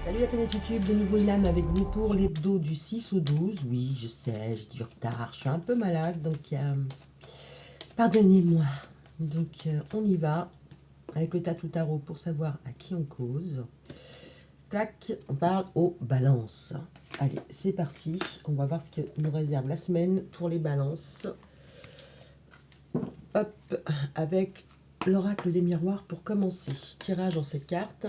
Salut la planète YouTube, de nouveau Ilham avec vous pour l'hebdo du 6 au 12. Oui, je sais, j'ai du retard, je suis un peu malade, donc pardonnez-moi. Donc on y va avec le tatou tarot pour savoir à qui on cause. Clac, on parle aux balances. Allez, c'est parti, on va voir ce que nous réserve la semaine pour les balances. Hop, avec l'oracle des miroirs pour commencer. Tirage en cette carte.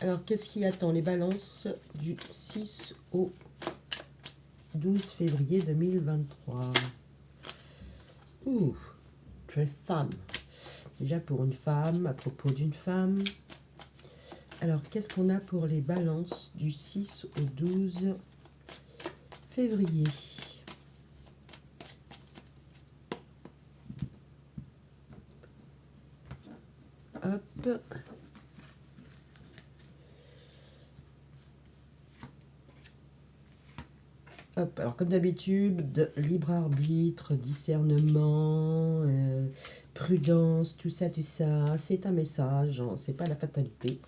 Alors, qu'est-ce qui attend les balances du 6 au 12 février 2023? Ouh, très femme. Déjà pour une femme, à propos d'une femme. Alors, qu'est-ce qu'on a pour les balances du 6 au 12 février? Hop. Hop, alors comme d'habitude, libre arbitre, discernement, prudence, tout ça, c'est un message, hein, c'est pas la fatalité.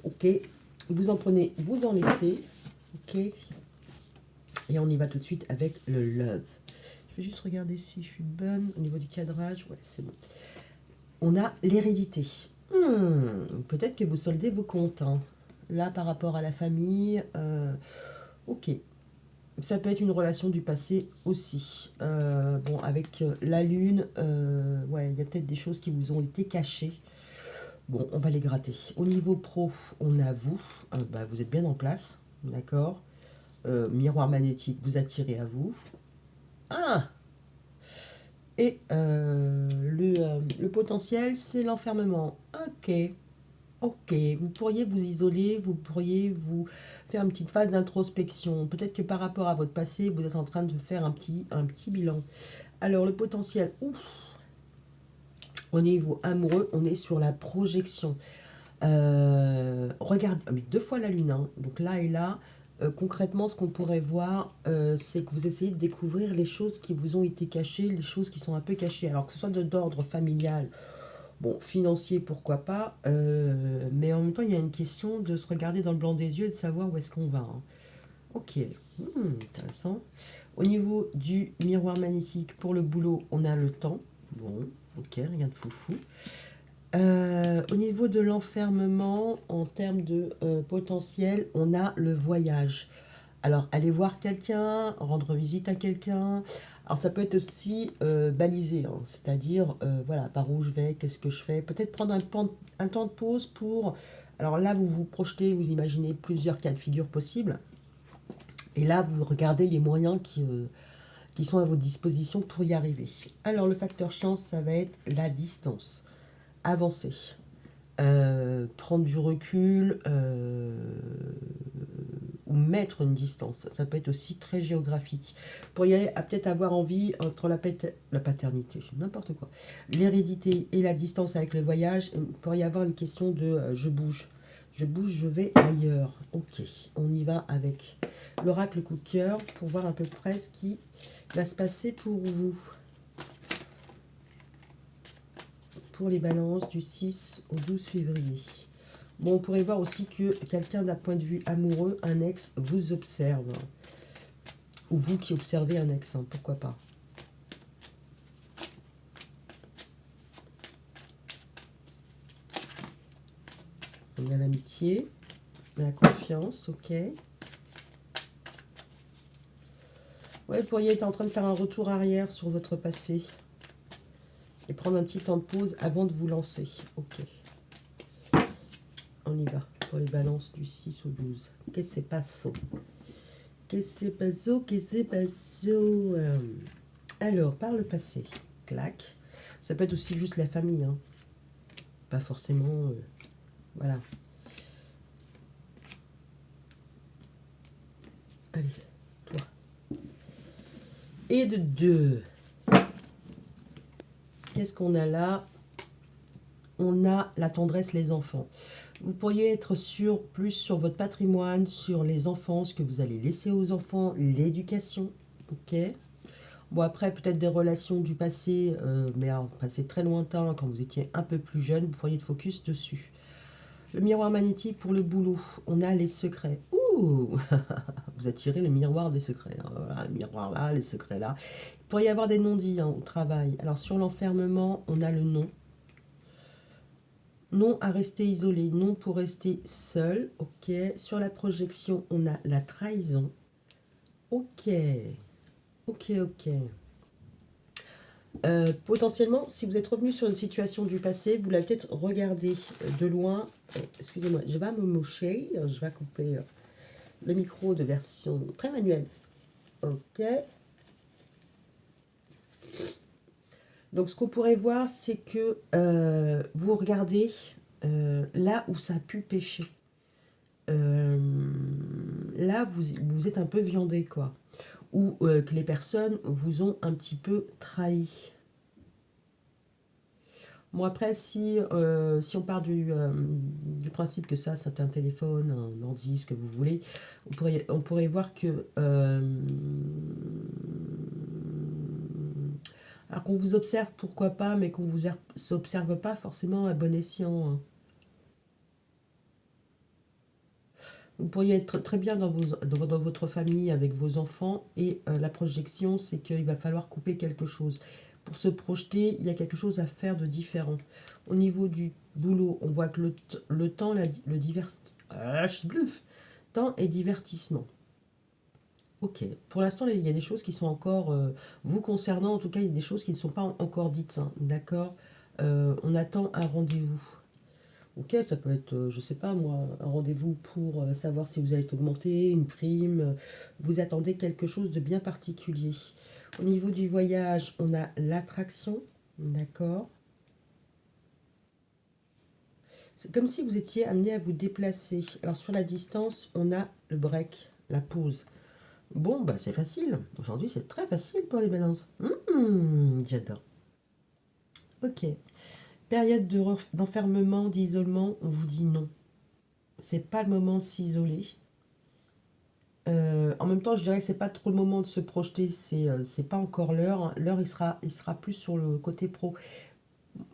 Ok, vous en prenez, vous en laissez. Ok, et on y va tout de suite avec le love. Je vais juste regarder si je suis bonne au niveau du cadrage. Ouais, c'est bon. On a l'hérédité. Peut-être que vous soldez vos comptes, hein. Là, par rapport à la famille, ok. Ça peut être une relation du passé aussi. Bon, avec la lune, ouais, il y a peut-être des choses qui vous ont été cachées. Bon, on va les gratter. Au niveau pro, on a vous. Bah, vous êtes bien en place, d'accord. Miroir magnétique, vous attirez à vous. Ah. Et le potentiel, c'est l'enfermement. Ok. Ok, vous pourriez vous isoler, vous pourriez vous faire une petite phase d'introspection. Peut-être que par rapport à votre passé, vous êtes en train de faire un petit bilan. Alors, le potentiel, ouf, au niveau amoureux, on est sur la projection. Regarde, mais deux fois la lune, hein. Donc là et là, concrètement, ce qu'on pourrait voir, c'est que vous essayez de découvrir les choses qui vous ont été cachées, les choses qui sont un peu cachées. Alors que ce soit d'ordre familial, bon, financier, pourquoi pas, mais en même temps, il y a une question de se regarder dans le blanc des yeux et de savoir où est-ce qu'on va, hein. Ok, intéressant. Au niveau du miroir magnétique, pour le boulot, on a le temps. Bon, ok, rien de foufou. Au niveau de l'enfermement, en termes de potentiel, on a le voyage. Alors, aller voir quelqu'un, rendre visite à quelqu'un. Alors, ça peut être aussi balisé, hein, c'est-à-dire, voilà, par où je vais, qu'est-ce que je fais. Peut-être prendre un temps de pause pour... Alors là, vous vous projetez, vous imaginez plusieurs cas de figure possibles. Et là, vous regardez les moyens qui sont à votre disposition pour y arriver. Alors, le facteur chance, ça va être la distance. Avancer. Prendre du recul ou mettre une distance. Ça peut être aussi très géographique. Vous pourriez peut-être avoir envie entre la paternité, n'importe quoi, l'hérédité et la distance avec le voyage. Il pourrait y avoir une question de je bouge. Je bouge, je vais ailleurs. Ok, on y va avec l'oracle coup de cœur pour voir à peu près ce qui va se passer pour vous. Pour les balances du 6 au 12 février. Bon, on pourrait voir aussi que quelqu'un d'un point de vue amoureux, un ex, vous observe. Ou vous qui observez un ex, hein, pourquoi pas. On a l'amitié, la confiance, ok. Ouais, vous pourriez être en train de faire un retour arrière sur votre passé. Et prendre un petit temps de pause avant de vous lancer. Ok. On y va pour les balances du 6 au 12. Qu'est-ce que c'est pas ça? Qu'est-ce que c'est pas ça? Qu'est-ce que c'est pas ça? Alors, par le passé, clac. Ça peut être aussi juste la famille, hein. Pas forcément... voilà. Allez, toi. Et de 2. Qu'est-ce qu'on a là? On a la tendresse, les enfants. Vous pourriez être plus sur votre patrimoine, sur les enfants, ce que vous allez laisser aux enfants, l'éducation. Ok. Bon, après, peut-être des relations du passé, mais un passé très lointain, quand vous étiez un peu plus jeune, vous pourriez être focus dessus. Le miroir magnétique pour le boulot. On a les secrets. Ouh vous attirez le miroir des secrets. Hein. Voilà, le miroir là, les secrets là. Il pourrait y avoir des non-dits hein, au travail. Alors sur l'enfermement, on a le non. Non à rester isolé, non pour rester seul. Ok. Sur la projection, on a la trahison. Ok. Ok, ok. Potentiellement, si vous êtes revenu sur une situation du passé, vous l'avez peut-être regardé de loin. Excusez-moi, je vais me moucher. Je vais couper le micro de version très manuelle. Ok. Donc, ce qu'on pourrait voir, c'est que vous regardez là où ça a pu pêcher. Là, vous êtes un peu viandé, quoi. Ou que les personnes vous ont un petit peu trahi. Bon, après, si on part du principe que ça, c'est un téléphone, un ordi, ce que vous voulez, on pourrait voir que alors qu'on vous observe, pourquoi pas, mais qu'on vous s'observe pas forcément à bon escient. Hein. Vous pourriez être très bien dans votre famille avec vos enfants et la projection, c'est qu'il va falloir couper quelque chose. Pour se projeter, il y a quelque chose à faire de différent. Au niveau du boulot, on voit que le temps, temps et divertissement. Ok, pour l'instant, il y a des choses qui sont encore, vous concernant, en tout cas, il y a des choses qui ne sont pas encore dites. Hein, d'accord. On attend un rendez-vous. Ok, ça peut être, je sais pas moi, un rendez-vous pour savoir si vous allez être augmenté, une prime. Vous attendez quelque chose de bien particulier. Au niveau du voyage, on a l'attraction, d'accord. C'est comme si vous étiez amené à vous déplacer. Alors sur la distance, on a le break, la pause. Bon, bah c'est facile. Aujourd'hui, c'est très facile pour les balances. J'adore. Ok. Période d'enfermement, d'isolement, on vous dit non. C'est pas le moment de s'isoler. En même temps, je dirais que c'est pas trop le moment de se projeter, c'est pas encore l'heure. L'heure, il sera plus sur le côté pro.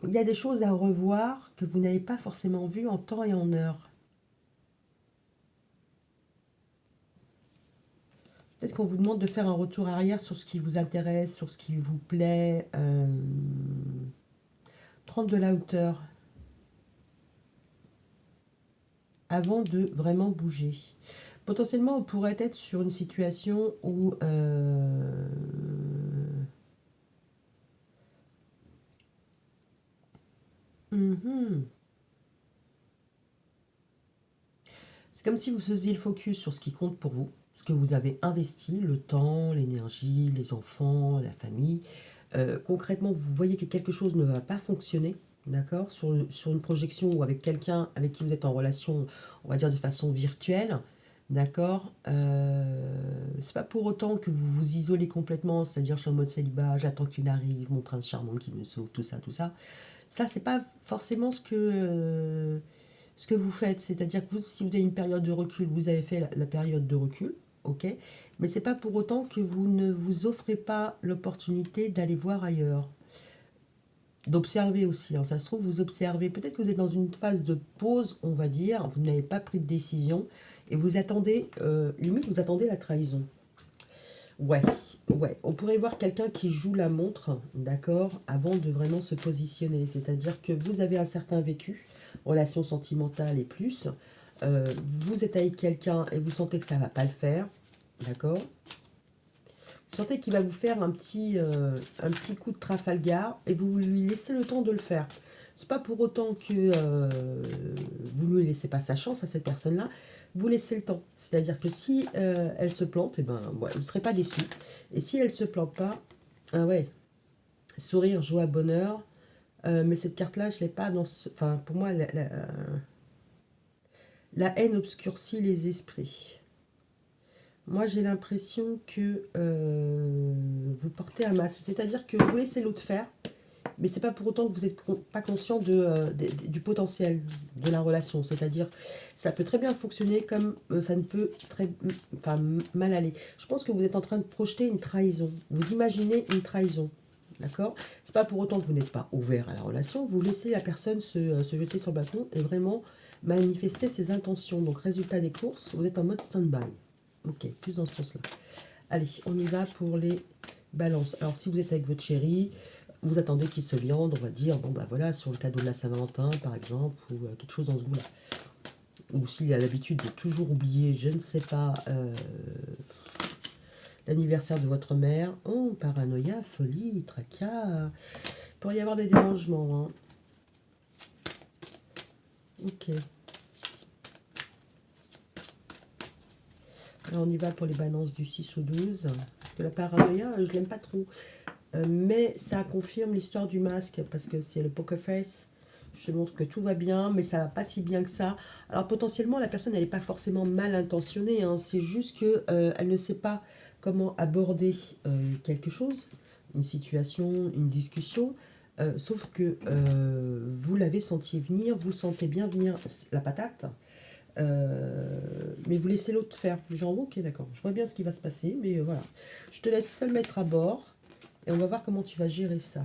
Il y a des choses à revoir que vous n'avez pas forcément vues en temps et en heure. Peut-être qu'on vous demande de faire un retour arrière sur ce qui vous intéresse, sur ce qui vous plaît, prendre de la hauteur avant de vraiment bouger. Potentiellement, on pourrait être sur une situation où mhm. C'est comme si vous faisiez le focus sur ce qui compte pour vous, ce que vous avez investi, le temps, l'énergie, les enfants, la famille. Concrètement, vous voyez que quelque chose ne va pas fonctionner, d'accord, sur une projection ou avec quelqu'un avec qui vous êtes en relation, on va dire de façon virtuelle, d'accord. C'est pas pour autant que vous vous isolez complètement, c'est-à-dire je suis en mode célibat, j'attends qu'il arrive, mon prince charmant qui me sauve, tout ça, tout ça. Ça, c'est pas forcément ce que vous faites. C'est-à-dire que si vous avez une période de recul, vous avez fait la période de recul, ok, mais c'est pas pour autant que vous ne vous offrez pas l'opportunité d'aller voir ailleurs, d'observer aussi. Hein. Ça se trouve, vous observez, peut-être que vous êtes dans une phase de pause, on va dire, vous n'avez pas pris de décision et vous attendez, limite, vous attendez la trahison. Ouais, ouais. On pourrait voir quelqu'un qui joue la montre, d'accord, avant de vraiment se positionner. C'est-à-dire que vous avez un certain vécu, relation sentimentale et plus. Vous êtes avec quelqu'un et vous sentez que ça ne va pas le faire, d'accord. Vous sentez qu'il va vous faire un petit coup de Trafalgar et vous lui laissez le temps de le faire. C'est pas pour autant que vous ne lui laissez pas sa chance à cette personne-là. Vous laissez le temps. C'est-à-dire que si elle se plante, eh ben, ouais, vous ne serez pas déçu. Et si elle ne se plante pas, ah ouais, sourire, joie, bonheur. Mais cette carte-là, je ne l'ai pas dans ce... Enfin, pour moi, la haine obscurcit les esprits. Moi, j'ai l'impression que vous portez un masque. C'est-à-dire que vous laissez l'autre faire, mais c'est pas pour autant que vous n'êtes pas conscient du potentiel de la relation. C'est-à-dire, ça peut très bien fonctionner comme ça ne peut enfin, mal aller. Je pense que vous êtes en train de projeter une trahison. Vous imaginez une trahison. D'accord? C'est pas pour autant que vous n'êtes pas ouvert à la relation. Vous laissez la personne se jeter sur le balcon et vraiment manifester ses intentions. Donc, résultat des courses, vous êtes en mode stand-by. Ok, plus dans ce sens-là. Allez, on y va pour les balances. Alors, si vous êtes avec votre chéri, vous attendez qu'il se viande, on va dire, bon, bah voilà, sur le cadeau de la Saint-Valentin, par exemple, ou quelque chose dans ce goût-là. Ou s'il a l'habitude de toujours oublier, je ne sais pas, l'anniversaire de votre mère. Oh, paranoïa, folie, tracas. Il pourrait y avoir des dérangements. Hein. Ok. Alors, on y va pour les balances du 6 au 12. Parce que la paranoïa, je l'aime pas trop. Mais ça confirme l'histoire du masque, parce que c'est le poker face. Je te montre que tout va bien, mais ça va pas si bien que ça. Alors potentiellement, la personne, elle n'est pas forcément mal intentionnée. Hein. C'est juste que elle ne sait pas comment aborder quelque chose, une situation, une discussion. Sauf que vous l'avez senti venir, vous le sentez bien venir la patate. Mais vous laissez l'autre faire. Genre, ok, d'accord, je vois bien ce qui va se passer, mais voilà. Je te laisse seul mettre à bord. Et on va voir comment tu vas gérer ça.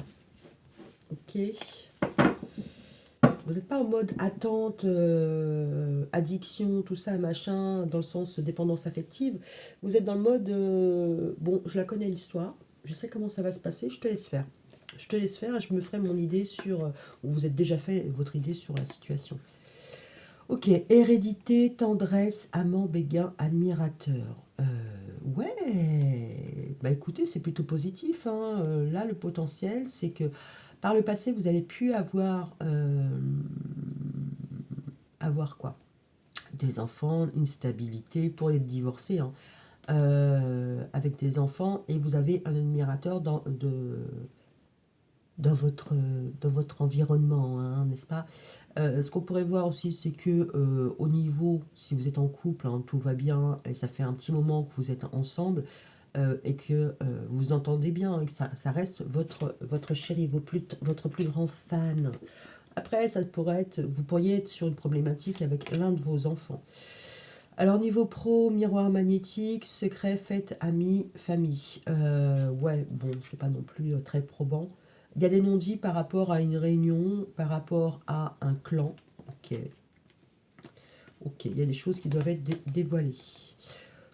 Ok. Vous n'êtes pas en mode attente, addiction, tout ça, machin, dans le sens dépendance affective. Vous êtes dans le mode, bon, je la connais l'histoire, je sais comment ça va se passer, je te laisse faire. Je te laisse faire et je me ferai mon idée sur, ou vous êtes déjà fait votre idée sur la situation. Ok, hérédité, tendresse, amant, béguin, admirateur. Ouais, bah écoutez, c'est plutôt positif. Hein. Là, le potentiel, c'est que par le passé, vous avez pu avoir quoi? Des enfants, une stabilité, pour être divorcé, hein, avec des enfants, et vous avez un admirateur dans votre environnement, hein, n'est-ce pas? Ce qu'on pourrait voir aussi, c'est que au niveau, si vous êtes en couple, hein, tout va bien, et ça fait un petit moment que vous êtes ensemble, et que vous vous entendez bien, et que ça reste votre chéri, votre plus grand fan. Après, ça pourrait être, vous pourriez être sur une problématique avec l'un de vos enfants. Alors, niveau pro, miroir magnétique, secret, fête, amis, famille. Ouais, bon, c'est pas non plus très probant. Il y a des non-dits par rapport à une réunion, par rapport à un clan. Ok. Ok, il y a des choses qui doivent être dévoilées.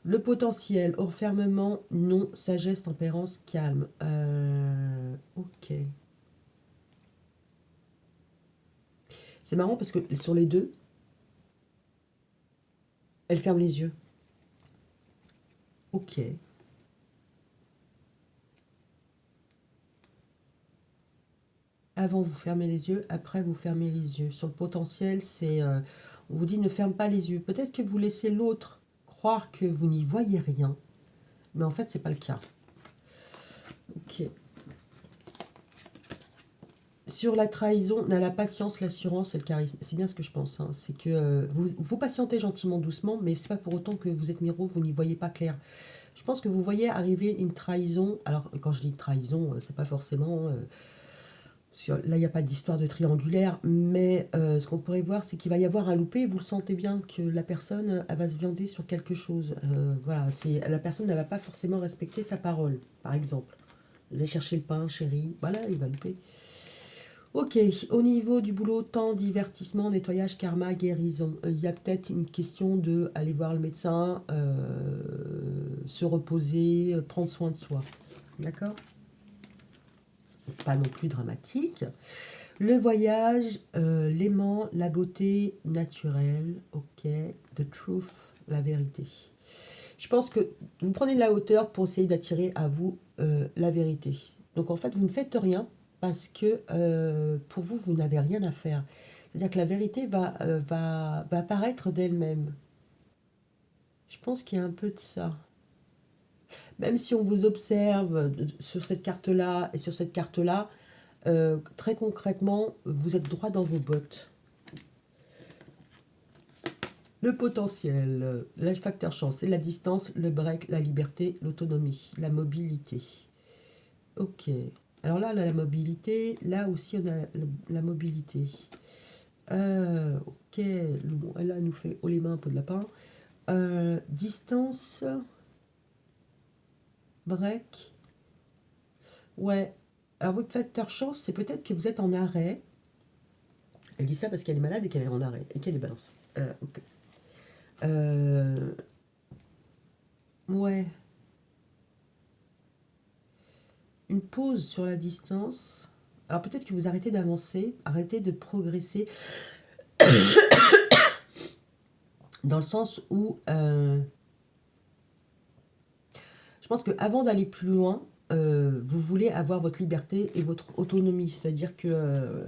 Le potentiel, enfermement, non, sagesse, tempérance, calme. Ok. C'est marrant parce que sur les deux, elle ferme les yeux. Ok. Avant, vous fermez les yeux, après, vous fermez les yeux. Sur le potentiel, c'est... on vous dit ne ferme pas les yeux. Peut-être que vous laissez l'autre croire que vous n'y voyez rien, mais en fait, c'est pas le cas. Ok. Sur la trahison, on a la patience, l'assurance et le charisme. C'est bien ce que je pense. Hein. C'est que vous patientez gentiment, doucement, mais c'est pas pour autant que vous êtes miro, vous n'y voyez pas clair. Je pense que vous voyez arriver une trahison. Alors, quand je dis trahison, c'est pas forcément... là, il n'y a pas d'histoire de triangulaire, mais ce qu'on pourrait voir, c'est qu'il va y avoir un loupé. Vous le sentez bien que la personne, elle va se viander sur quelque chose. Voilà, la personne ne va pas forcément respecter sa parole, par exemple. Aller chercher le pain, chérie, voilà, il va louper. Ok, au niveau du boulot, temps, divertissement, nettoyage, karma, guérison. Il y a peut-être une question de aller voir le médecin, se reposer, prendre soin de soi. D'accord? Pas non plus dramatique. Le voyage, l'aimant, la beauté naturelle, ok. The truth, la vérité. Je pense que vous prenez de la hauteur pour essayer d'attirer à vous la vérité. Donc en fait, vous ne faites rien parce que pour vous, vous n'avez rien à faire. C'est-à-dire que la vérité va apparaître d'elle-même. Je pense qu'il y a un peu de ça. Même si on vous observe sur cette carte-là et sur cette carte-là, très concrètement, vous êtes droit dans vos bottes. Le potentiel, le facteur chance, c'est la distance, le break, la liberté, l'autonomie, la mobilité. Ok. Alors là, on a la mobilité. Là aussi, on a la mobilité. Ok. Bon, là, elle nous fait haut les mains, peau de lapin. Distance, break. Ouais. Alors, votre facteur chance, c'est peut-être que vous êtes en arrêt. Elle dit ça parce qu'elle est malade et qu'elle est en arrêt. Et qu'elle est balance. Ok. Euh, ouais. Une pause sur la distance. Alors, peut-être que vous arrêtez d'avancer, arrêtez de progresser. Dans le sens où je pense qu'avant d'aller plus loin, vous voulez avoir votre liberté et votre autonomie. C'est-à-dire que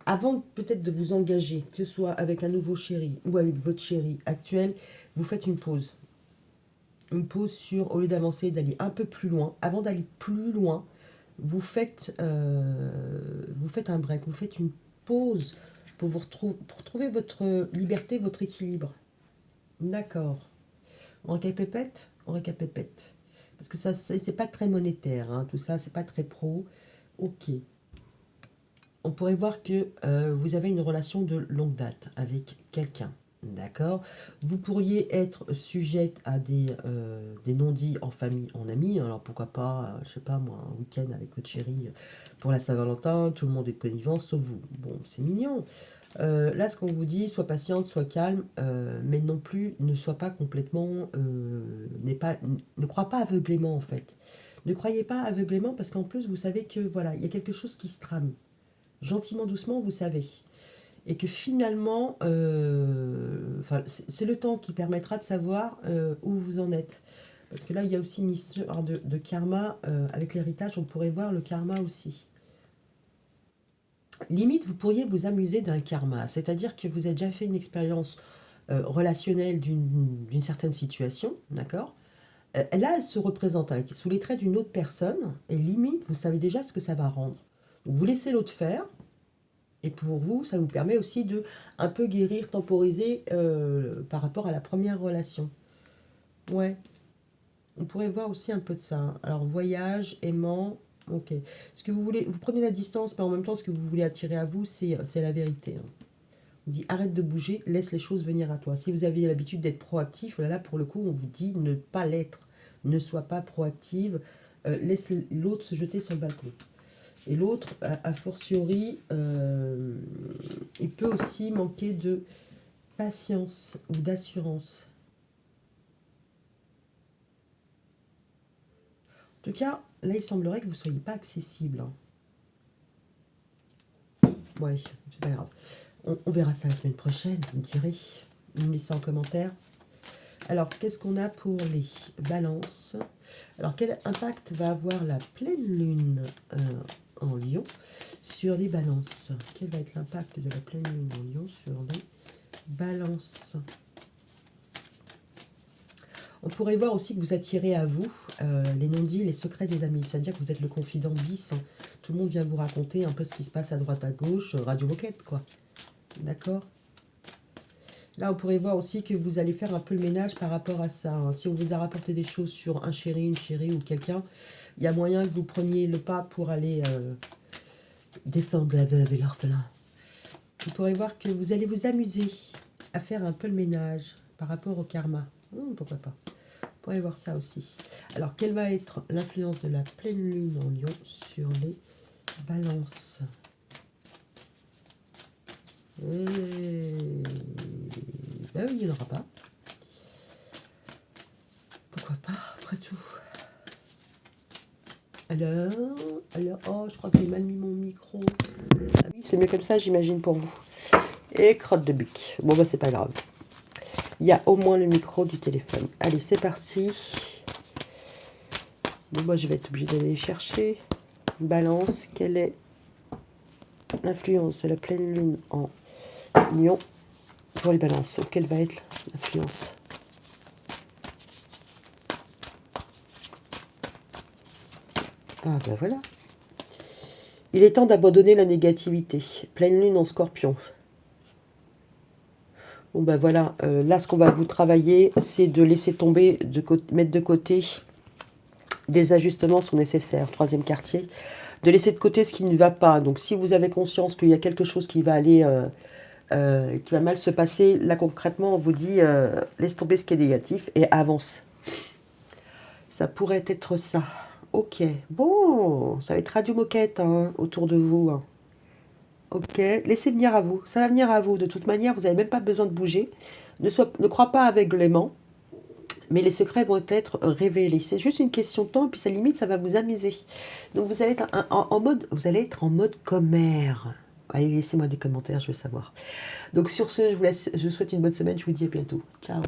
avant peut-être de vous engager, que ce soit avec un nouveau chéri ou avec votre chéri actuel, vous faites une pause. Une pause sur, au lieu d'avancer, d'aller un peu plus loin. Avant d'aller plus loin, vous faites un break, vous faites une pause pour, pour trouver votre liberté, votre équilibre. D'accord. On récapépète. On récapépète. Parce que ça, c'est pas très monétaire, hein, tout ça, c'est pas très pro. Ok. On pourrait voir que vous avez une relation de longue date avec quelqu'un. D'accord. Vous pourriez être sujette à des non-dits en famille, en amis. Alors pourquoi pas, je sais pas moi, un week-end avec votre chérie pour la Saint-Valentin, tout le monde est de connivence, sauf vous. Bon, c'est mignon. Là, ce qu'on vous dit, sois patiente, sois calme, mais non plus ne sois pas complètement, ne crois pas aveuglément en fait. Ne croyez pas aveuglément parce qu'en plus vous savez que voilà, il y a quelque chose qui se trame. Gentiment, doucement, vous savez. Et que finalement, c'est le temps qui permettra de savoir où vous en êtes. Parce que là, il y a aussi une histoire de karma avec l'héritage. On pourrait voir le karma aussi. Limite, vous pourriez vous amuser d'un karma, c'est-à-dire que vous avez déjà fait une expérience relationnelle d'une certaine situation, d'accord. Là, elle se représente avec, sous les traits d'une autre personne, et limite, vous savez déjà ce que ça va rendre. Donc, vous laissez l'autre faire, et pour vous, ça vous permet aussi de un peu guérir, temporiser par rapport à la première relation. Ouais, on pourrait voir aussi un peu de ça, hein. Alors, voyage, aimant, ok. Ce que vous voulez, vous prenez la distance, mais en même temps, ce que vous voulez attirer à vous, c'est la vérité, hein. On dit arrête de bouger, laisse les choses venir à toi. Si vous avez l'habitude d'être proactif, là pour le coup, on vous dit ne pas l'être. Ne sois pas proactive, laisse l'autre se jeter sur le balcon. Et l'autre, a fortiori, il peut aussi manquer de patience ou d'assurance. En tout cas, là, il semblerait que vous ne soyez pas accessible, hein. Ouais, c'est pas grave. On verra ça la semaine prochaine, vous me direz. Vous me laissez en commentaire. Alors, qu'est-ce qu'on a pour les balances? Alors, quel impact va avoir la pleine lune en Lion sur les balances? Quel va être l'impact de la pleine lune en Lion sur les balances? On pourrait voir aussi que vous attirez à vous les non-dits, les secrets des amis. C'est-à-dire que vous êtes le confident bis, hein. Tout le monde vient vous raconter un peu ce qui se passe à droite, à gauche, Radio Moquette, quoi. D'accord? Là, on pourrait voir aussi que vous allez faire un peu le ménage par rapport à ça, hein. Si on vous a rapporté des choses sur un chéri, une chérie ou quelqu'un, il y a moyen que vous preniez le pas pour aller défendre la veuve et l'orphelin. Vous pourrez voir que vous allez vous amuser à faire un peu le ménage par rapport au karma. Pourquoi pas. Vous pourrez voir ça aussi. Alors, quelle va être l'influence de la pleine lune en Lion sur les balances? Ben oui, il n'y en aura pas. Pourquoi pas, après tout. Alors, oh, je crois que j'ai mal mis mon micro. Ah oui, c'est mieux comme ça, j'imagine, pour vous. Et crotte de bique. Bon, bah, c'est pas grave. Il y a au moins le micro du téléphone. Allez, c'est parti. Bon, moi, je vais être obligée d'aller chercher. Balance, quelle est l'influence de la pleine lune en Lion pour les balances? Quelle va être l'influence? Ah ben voilà. Il est temps d'abandonner la négativité. Pleine lune en Scorpion. Bon ben voilà, là ce qu'on va vous travailler, c'est de laisser tomber, mettre de côté, des ajustements sont nécessaires. Troisième quartier, de laisser de côté ce qui ne va pas. Donc si vous avez conscience qu'il y a quelque chose qui va aller, qui va mal se passer, là concrètement on vous dit laisse tomber ce qui est négatif et avance. Ça pourrait être ça. Ok. Bon, ça va être radio moquette hein, autour de vous, hein. Ok, laissez venir à vous. Ça va venir à vous. De toute manière, vous n'avez même pas besoin de bouger. Ne crois pas aveuglément, mais les secrets vont être révélés. C'est juste une question de temps, et puis ça limite, ça va vous amuser. Donc vous allez être vous allez être en mode commère. Allez, laissez-moi des commentaires, je veux savoir. Donc sur ce, je vous souhaite une bonne semaine. Je vous dis à bientôt. Ciao.